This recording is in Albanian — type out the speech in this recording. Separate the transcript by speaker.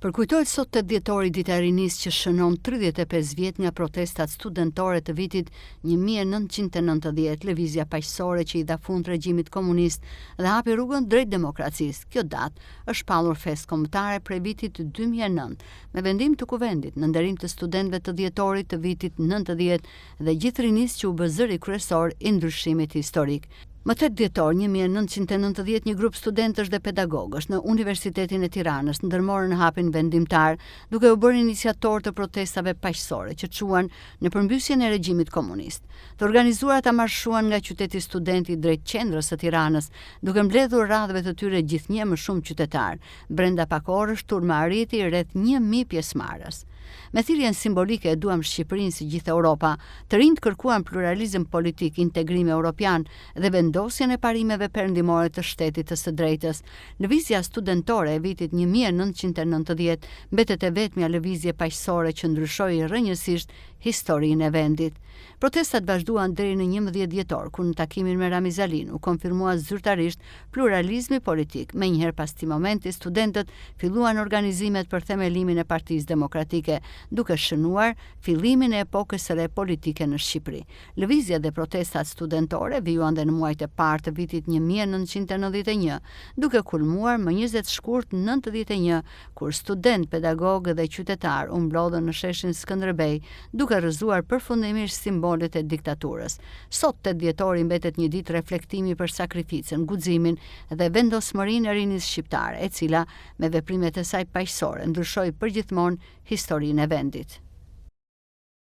Speaker 1: Përkujtohet sot 8 dhjetori dita e rinisë që shënon 35 vjet nga protestat studentore të vitit 1990, lëvizja paqësore që i dha fund regjimit komunist dhe hapi rrugën drejt demokracisë. Kjo datë është shpallur festë kombëtare prej vitit 2009, me vendim të kuvendit në nderim të studentëve të dhjetorit të vitit 90 dhe gjithë rinisë që u bë zëri kryesor i ndryshimit historik. Më 8 dhjetor 1990 një grup studentësh dhe pedagogësh në Universitetin e Tiranës ndërmorën hapin vendimtar duke u bërë iniciator të protestave paqësore që çuan në përmbysjen e regjimit komunist. Të organizuarat marshuan nga qyteti studenti drejt qendrës së Tiranës, duke mbledhur radhëve të tyre gjithnjë më shumë qytetar. Brenda pak orësh turma arriti rreth 1000 pjesëmarrës. Me thirrjen simbolike e duam Shqipërinë si gjithë Europa, të rinjt kërkuan pluralizëm politik, integrim europian dhe vendosjen e parimeve perëndimore të shtetit të së drejtës. Lëvizja studentore e vitit 1990 mbetet e vetmja lëvizje paqësore që ndryshoi rrënjësisht historinë e vendit. Protestat vazhduan deri në 11 dhjetor, kur në takimin me Ramiz Alin u konfirmua zyrtarisht pluralizmi politik. Menjëherë pas këtij momenti, studentët filluan organizimet për themelimin e Partisë Demokratike, duke shënuar fillimin e epokës së re politike në Shqipëri. Lëvizja dhe protestat studentore vijuan dhe në muajt e parë të vitit 1991, duke kulmuar më 20 shkurt 91, kur student, pedagog dhe qytetar u mblodhën në sheshin Skënderbej, duke rrëzuar përfundimisht simbolet e diktaturës. Sot 8 dhjetori mbetet një ditë reflektimi për sakrificën, guximin dhe vendosmërinë e rinisë shqiptare, e cila me veprimet e saj paqësore ndryshoi përgjithmonë historinë e vendit.